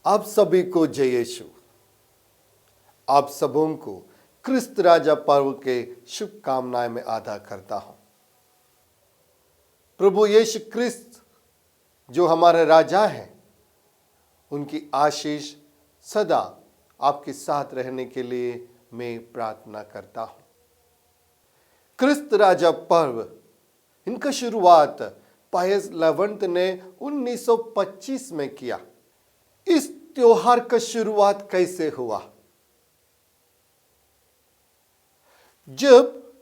आप सभी को जय यीशु। आप सबों को क्रिस्त राजा पर्व के शुभकामनाएं में अदा करता हूं। प्रभु यीशु क्रिस्त जो हमारे राजा हैं, उनकी आशीष सदा आपके साथ रहने के लिए मैं प्रार्थना करता हूं। क्रिस्त राजा पर्व इनका शुरुआत पायस 11 ने 1925 में किया। इस त्योहार का शुरुआत कैसे हुआ? जब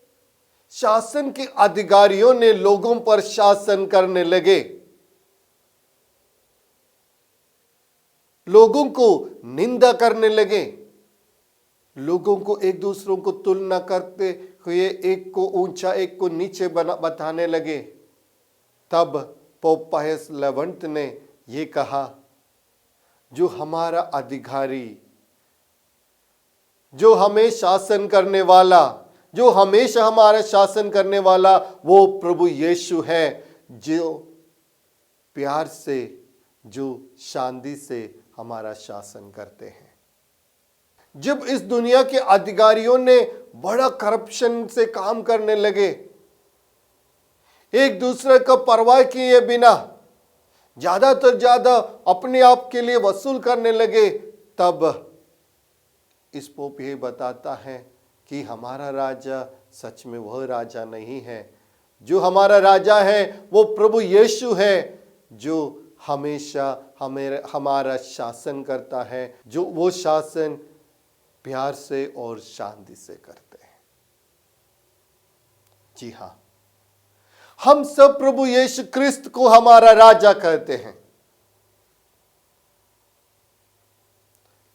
शासन के अधिकारियों ने लोगों पर शासन करने लगे, लोगों को निंदा करने लगे, लोगों को एक दूसरों को तुलना करते हुए एक को ऊंचा एक को नीचे बताने लगे, तब पोप पायस 11 ने यह कहा, जो हमारा अधिकारी, जो हमें शासन करने वाला, जो हमेशा हमारा शासन करने वाला, वो प्रभु यीशु है, जो प्यार से, जो शांति से हमारा शासन करते हैं। जब इस दुनिया के अधिकारियों ने बड़ा करप्शन से काम करने लगे, एक दूसरे का परवाह किए बिना ज्यादातर ज्यादा अपने आप के लिए वसूल करने लगे, तब इस पोप ये बताता है कि हमारा राजा सच में वह राजा नहीं है। जो हमारा राजा है वो प्रभु यीशु है, जो हमेशा हमारा शासन करता है, जो वो शासन प्यार से और शांति से करते हैं। जी हां, हम सब प्रभु यीशु क्रिस्त को हमारा राजा कहते हैं।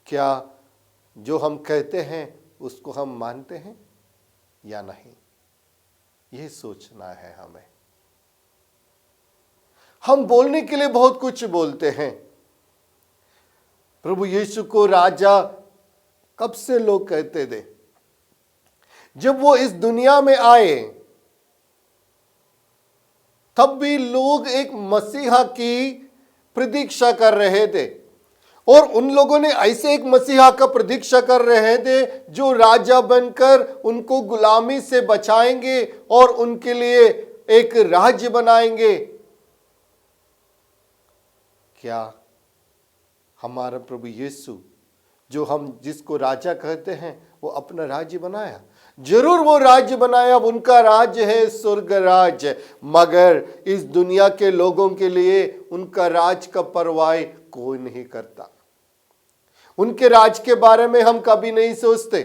क्या जो हम कहते हैं उसको हम मानते हैं या नहीं? यह सोचना है हमें। हम बोलने के लिए बहुत कुछ बोलते हैं। प्रभु यीशु को राजा कब से लोग कहते थे? जब वो इस दुनिया में आए, तब भी लोग एक मसीहा की प्रतीक्षा कर रहे थे, और उन लोगों ने ऐसे एक मसीहा का प्रतीक्षा कर रहे थे जो राजा बनकर उनको गुलामी से बचाएंगे और उनके लिए एक राज्य बनाएंगे। क्या हमारा प्रभु यीशु, जो हम जिसको राजा कहते हैं, वो अपना राज्य बनाया? जरूर वो राज्य बनाया, उनका राज्य है स्वर्ग राज्य, मगर इस दुनिया के लोगों के लिए उनका राज का परवाह कोई नहीं करता। उनके राज के बारे में हम कभी नहीं सोचते।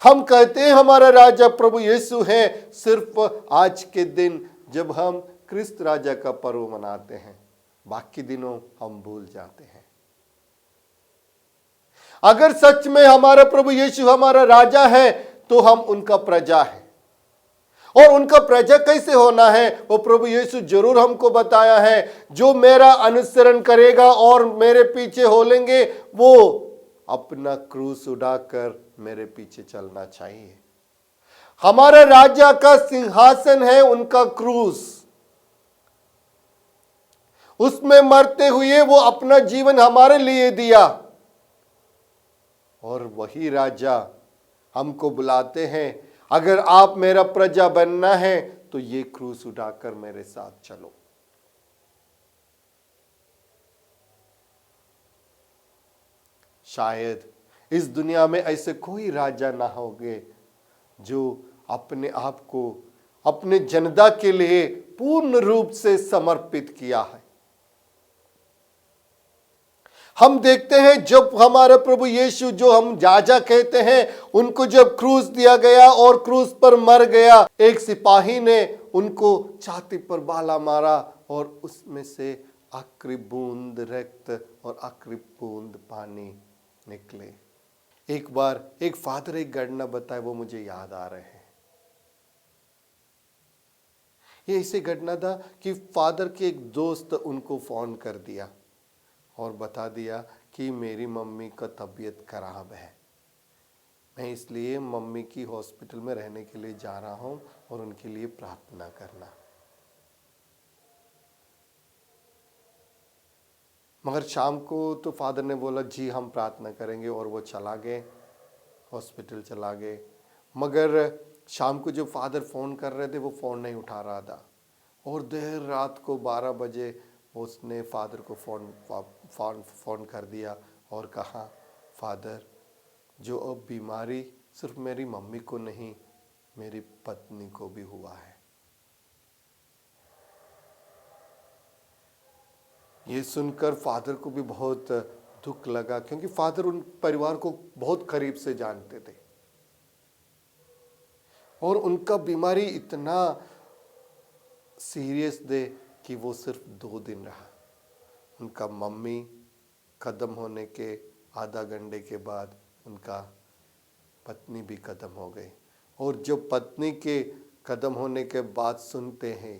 हम कहते हैं हमारा राजा प्रभु यीशु है सिर्फ आज के दिन जब हम क्रिस्त राजा का पर्व मनाते हैं, बाकी दिनों हम भूल जाते हैं। अगर सच में हमारा प्रभु यीशु हमारा राजा है, तो हम उनका प्रजा है। और उनका प्रजा कैसे होना है, वो प्रभु यीशु जरूर हमको बताया है। जो मेरा अनुसरण करेगा और मेरे पीछे हो लेंगे, वो अपना क्रूस उठाकर मेरे पीछे चलना चाहिए। हमारा राजा का सिंहासन है उनका क्रूस। उसमें मरते हुए वो अपना जीवन हमारे लिए दिया, और वही राजा हमको बुलाते हैं, अगर आप मेरा प्रजा बनना है तो ये क्रूस उठाकर मेरे साथ चलो। शायद इस दुनिया में ऐसे कोई राजा ना होंगे जो अपने आप को अपने जनता के लिए पूर्ण रूप से समर्पित किया है। हम देखते हैं जब हमारा प्रभु यीशु, जो हम राजा कहते हैं, उनको जब क्रूस दिया गया और क्रूस पर मर गया, एक सिपाही ने उनको छाती पर भाला मारा और उसमें से आखिरी बूंद रक्त और आखिरी बूंद पानी निकले। एक बार एक फादर एक घटना बताए, वो मुझे याद आ रहे हैं। ये ऐसी घटना था कि फादर के एक दोस्त उनको फोन कर दिया और बता दिया कि मेरी मम्मी का तबीयत खराब है, मैं इसलिए मम्मी की हॉस्पिटल में रहने के लिए जा रहा हूं और उनके लिए प्रार्थना करना। मगर शाम को तो फादर ने बोला जी हम प्रार्थना करेंगे, और वो चला गए, हॉस्पिटल चला गए। मगर शाम को जो फादर फ़ोन कर रहे थे वो फ़ोन नहीं उठा रहा था, और देर रात को 12 बजे उसने फादर को फ़ोन कर दिया और कहा, फादर जो अब बीमारी सिर्फ मेरी मम्मी को नहीं, मेरी पत्नी को भी हुआ है। ये सुनकर फादर को भी बहुत दुख लगा, क्योंकि फादर उन परिवार को बहुत करीब से जानते थे, और उनका बीमारी इतना सीरियस थे कि वो सिर्फ 2 दिन रहा। उनका मम्मी खत्म होने के आधा घंटे के बाद उनका पत्नी भी खत्म हो गई, और जब पत्नी के खत्म होने के बाद सुनते हैं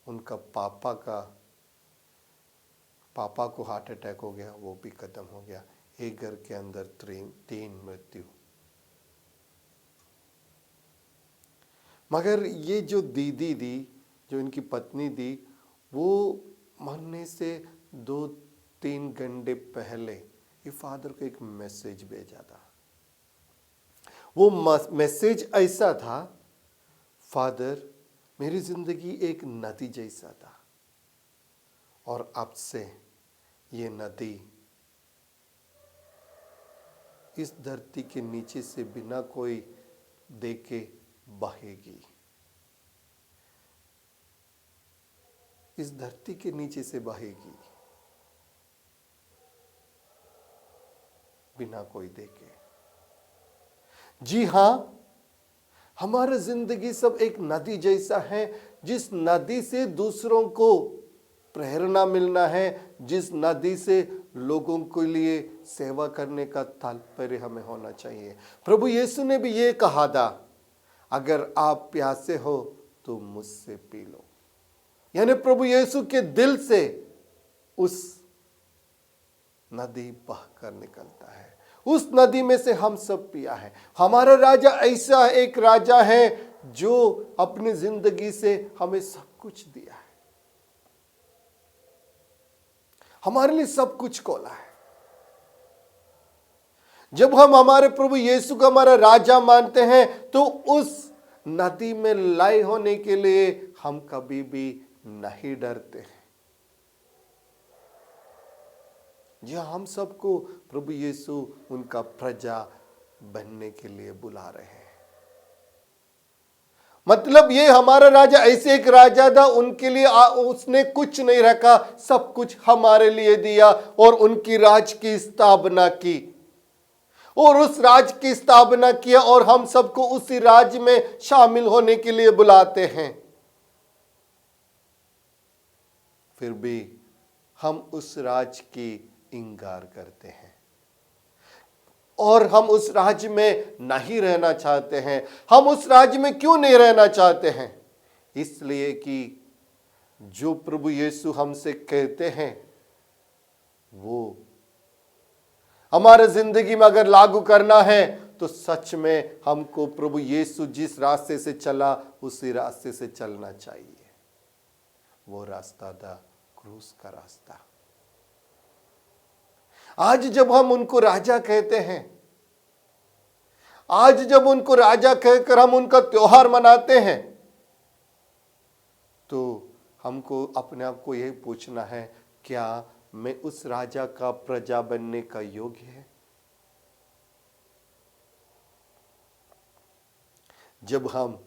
उनका पापा को हार्ट अटैक हो गया, वो भी खत्म हो गया। एक घर के अंदर 3 मृत्यु। मगर ये जो दीदी थी, जो इनकी पत्नी थी, वो मरने से 2-3 घंटे पहले ये फादर को एक मैसेज भेजा था। वो मैसेज ऐसा था, फादर मेरी जिंदगी एक नदी जैसा था, और अब से ये नदी इस धरती के नीचे से बिना कोई देखे बहेगी। इस धरती के नीचे से बहेगी बिना कोई देखे। जी हाँ, हमारा जिंदगी सब एक नदी जैसा है, जिस नदी से दूसरों को प्रेरणा मिलना है, जिस नदी से लोगों के लिए सेवा करने का तात्पर्य हमें होना चाहिए। प्रभु यीशु ने भी ये कहा था, अगर आप प्यासे हो तो मुझसे पी लो। यानी प्रभु यीशु के दिल से उस नदी बहकर निकलता है। उस नदी में से हम सब पिया है। हमारा राजा ऐसा एक राजा है जो अपनी जिंदगी से हमें सब कुछ दिया है, हमारे लिए सब कुछ खोला है। जब हम हमारे प्रभु यीशु को हमारा राजा मानते हैं तो उस नदी में लय होने के लिए हम कभी भी नहीं डरते हैं। जी हम सबको प्रभु यीशु उनका प्रजा बनने के लिए बुला रहे हैं। मतलब ये हमारा राजा ऐसे एक राजा था, उनके लिए उसने कुछ नहीं रखा, सब कुछ हमारे लिए दिया और उनकी राज की स्थापना की, और उस राज की स्थापना किया, और हम सबको उसी राज में शामिल होने के लिए बुलाते हैं। फिर भी हम उस राज की इंकार करते हैं और हम उस राज्य में नहीं रहना चाहते हैं। हम उस राज्य में क्यों नहीं रहना चाहते हैं? इसलिए कि जो प्रभु यीशु हमसे कहते हैं वो हमारे जिंदगी में अगर लागू करना है तो सच में हमको प्रभु यीशु जिस रास्ते से चला उसी रास्ते से चलना चाहिए। वो रास्ता था क्रूस का रास्ता। आज जब हम उनको राजा कहते हैं, आज जब उनको राजा कहकर हम उनका त्योहार मनाते हैं, तो हमको अपने आप को यही पूछना है, क्या मैं उस राजा का प्रजा बनने का योग्य है? जब हम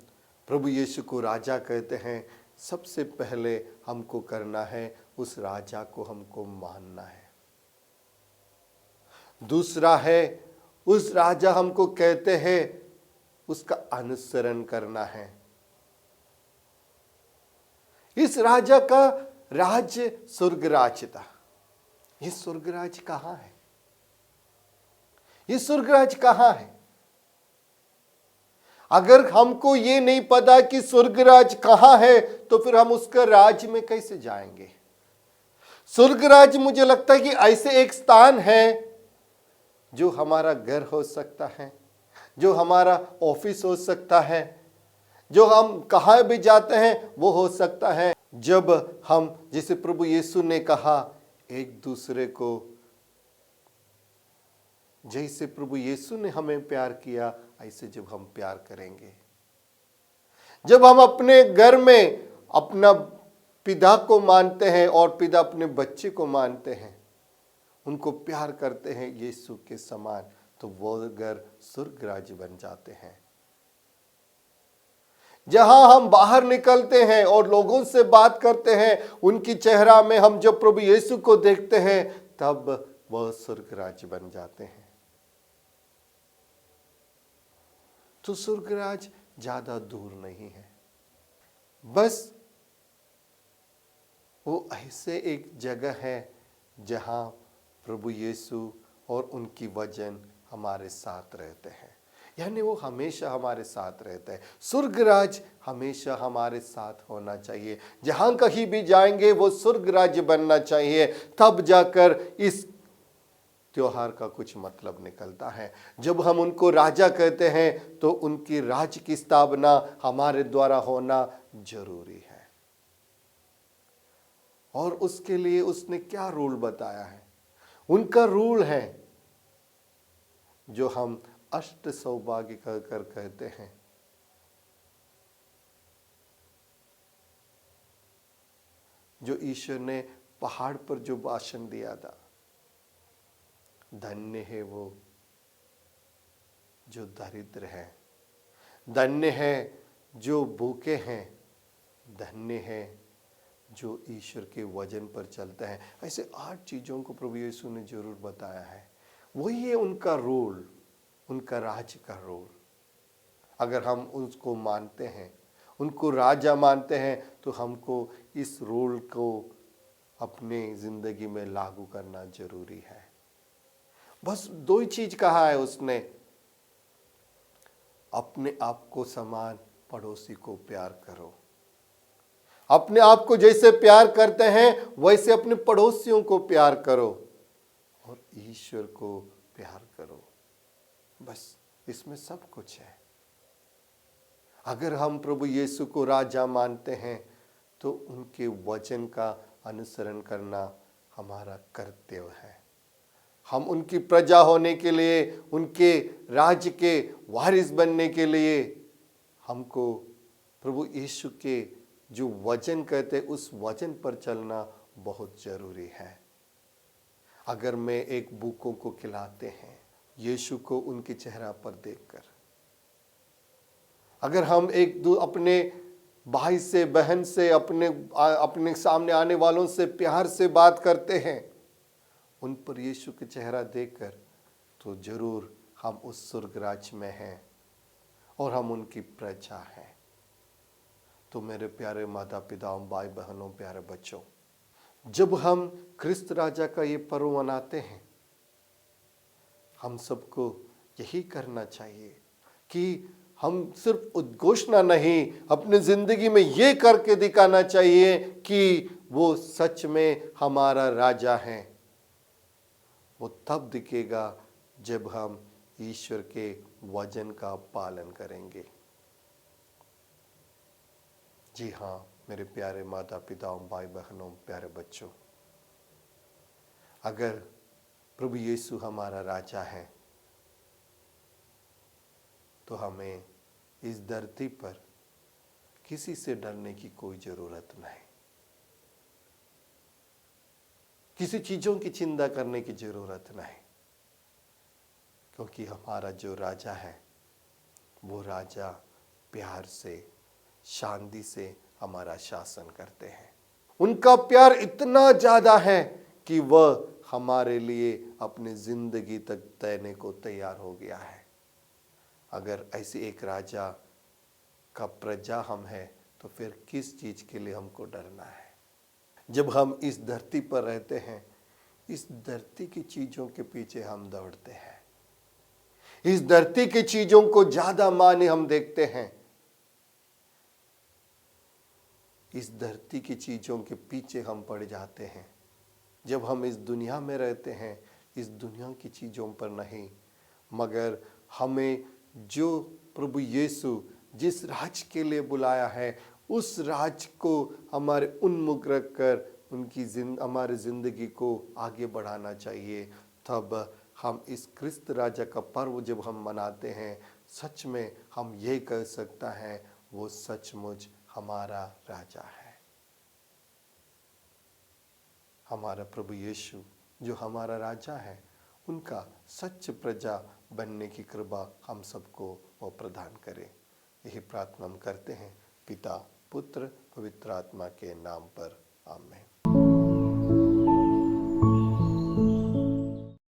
प्रभु यीशु को राजा कहते हैं, सबसे पहले हमको करना है उस राजा को हमको मानना है। दूसरा है उस राजा हमको कहते हैं उसका अनुसरण करना है। इस राजा का राज्य स्वर्गराज था। ये स्वर्गराज कहां है? ये स्वर्गराज कहां है? अगर हमको ये नहीं पता कि स्वर्गराज कहां है तो फिर हम उसका राज में कैसे जाएंगे? स्वर्गराज मुझे लगता है कि ऐसे एक स्थान है जो हमारा घर हो सकता है, जो हमारा ऑफिस हो सकता है, जो हम कहाँ भी जाते हैं वो हो सकता है। जब हम, जैसे प्रभु यीशु ने कहा, एक दूसरे को जैसे प्रभु यीशु ने हमें प्यार किया, ऐसे जब हम प्यार करेंगे, जब हम अपने घर में अपना पिता को मानते हैं और पिता अपने बच्चे को मानते हैं, उनको प्यार करते हैं यीशु के समान, तो वो घर स्वर्ग राज्य बन जाते हैं। जहां हम बाहर निकलते हैं और लोगों से बात करते हैं, उनकी चेहरा में हम जब प्रभु यीशु को देखते हैं, तब वह स्वर्ग राज्य बन जाते हैं। तो स्वर्ग राज्य ज्यादा दूर नहीं है, बस वो ऐसे एक जगह है जहां प्रभु यीशु और उनकी वचन हमारे साथ रहते हैं, यानी वो हमेशा हमारे साथ रहते हैं। स्वर्ग राज हमेशा हमारे साथ होना चाहिए, जहां कहीं भी जाएंगे वो स्वर्ग राज्य बनना चाहिए, तब जाकर इस त्योहार का कुछ मतलब निकलता है। जब हम उनको राजा कहते हैं तो उनकी राज्य की स्थापना हमारे द्वारा होना जरूरी है। और उसके लिए उसने क्या रूल बताया है? उनका रूल है जो हम अष्ट सौभाग्य कहकर कहते हैं। जो ईश्वर ने पहाड़ पर जो भाषण दिया था, धन्य है वो जो दरिद्र है, धन्य है जो भूखे हैं, धन्य है जो ईश्वर के वचन पर चलते हैं। ऐसे 8 चीजों को प्रभु यीशु ने जरूर बताया है। वही है उनका रोल, उनका राज्य का रोल। अगर हम उसको मानते हैं, उनको राजा मानते हैं, तो हमको इस रोल को अपने जिंदगी में लागू करना जरूरी है। बस 2 ही चीज कहा है उसने, अपने आप को समान, पड़ोसी को प्यार करो। अपने आप को जैसे प्यार करते हैं वैसे अपने पड़ोसियों को प्यार करो, और ईश्वर को प्यार करो। बस इसमें सब कुछ है। अगर हम प्रभु यीशु को राजा मानते हैं तो उनके वचन का अनुसरण करना हमारा कर्तव्य है। हम उनकी प्रजा होने के लिए, उनके राज्य के वारिस बनने के लिए, हमको प्रभु यीशु के जो वचन कहते उस वचन पर चलना बहुत जरूरी है। अगर मैं एक भूखों को खिलाते हैं यीशु को उनके चेहरा पर देखकर, अगर हम अपने भाई से, बहन से, अपने सामने आने वालों से प्यार से बात करते हैं, उन पर यीशु के चेहरा देखकर, तो जरूर हम उस स्वर्ग राज्य में हैं और हम उनकी प्रजा हैं। तो मेरे प्यारे माता पिताओं, भाई बहनों, प्यारे बच्चों, जब हम क्रिस्त राजा का ये पर्व मनाते हैं, हम सबको यही करना चाहिए कि हम सिर्फ उद्घोषणा नहीं, अपनी जिंदगी में ये करके दिखाना चाहिए कि वो सच में हमारा राजा है। वो तब दिखेगा जब हम ईश्वर के वचन का पालन करेंगे। जी हाँ मेरे प्यारे माता पिताओं, भाई बहनों, प्यारे बच्चों, अगर प्रभु यीशु हमारा राजा है तो हमें इस धरती पर किसी से डरने की कोई जरूरत नहीं, किसी चीजों की चिंता करने की जरूरत नहीं, क्योंकि हमारा जो राजा है वो राजा प्यार से, शांति से हमारा शासन करते हैं। उनका प्यार इतना ज्यादा है कि वह हमारे लिए अपनी जिंदगी तक देने को तैयार हो गया है। अगर ऐसे एक राजा का प्रजा हम हैं, तो फिर किस चीज के लिए हमको डरना है? जब हम इस धरती पर रहते हैं, इस धरती की चीजों के पीछे हम दौड़ते हैं, इस धरती की चीजों को ज्यादा माने हम देखते हैं, इस धरती की चीजों के पीछे हम पड़ जाते हैं। जब हम इस दुनिया में रहते हैं, इस दुनिया की चीजों पर नहीं, मगर हमें जो प्रभु यीशु जिस राज के लिए बुलाया है, उस राज को हमारे उन्मुख रखकर हमारे ज़िंदगी को आगे बढ़ाना चाहिए। तब हम इस क्रिस्त राजा का पर्व जब हम मनाते हैं, सच में हम ये कह सकता है वो सचमुच हमारा राजा है। हमारा प्रभु यीशु जो हमारा राजा है, उनका सच्च प्रजा बनने की कृपा हम सबको वो प्रदान करे। यही प्रार्थना हम करते हैं पिता, पुत्र, पवित्र आत्मा के नाम पर। आमीन।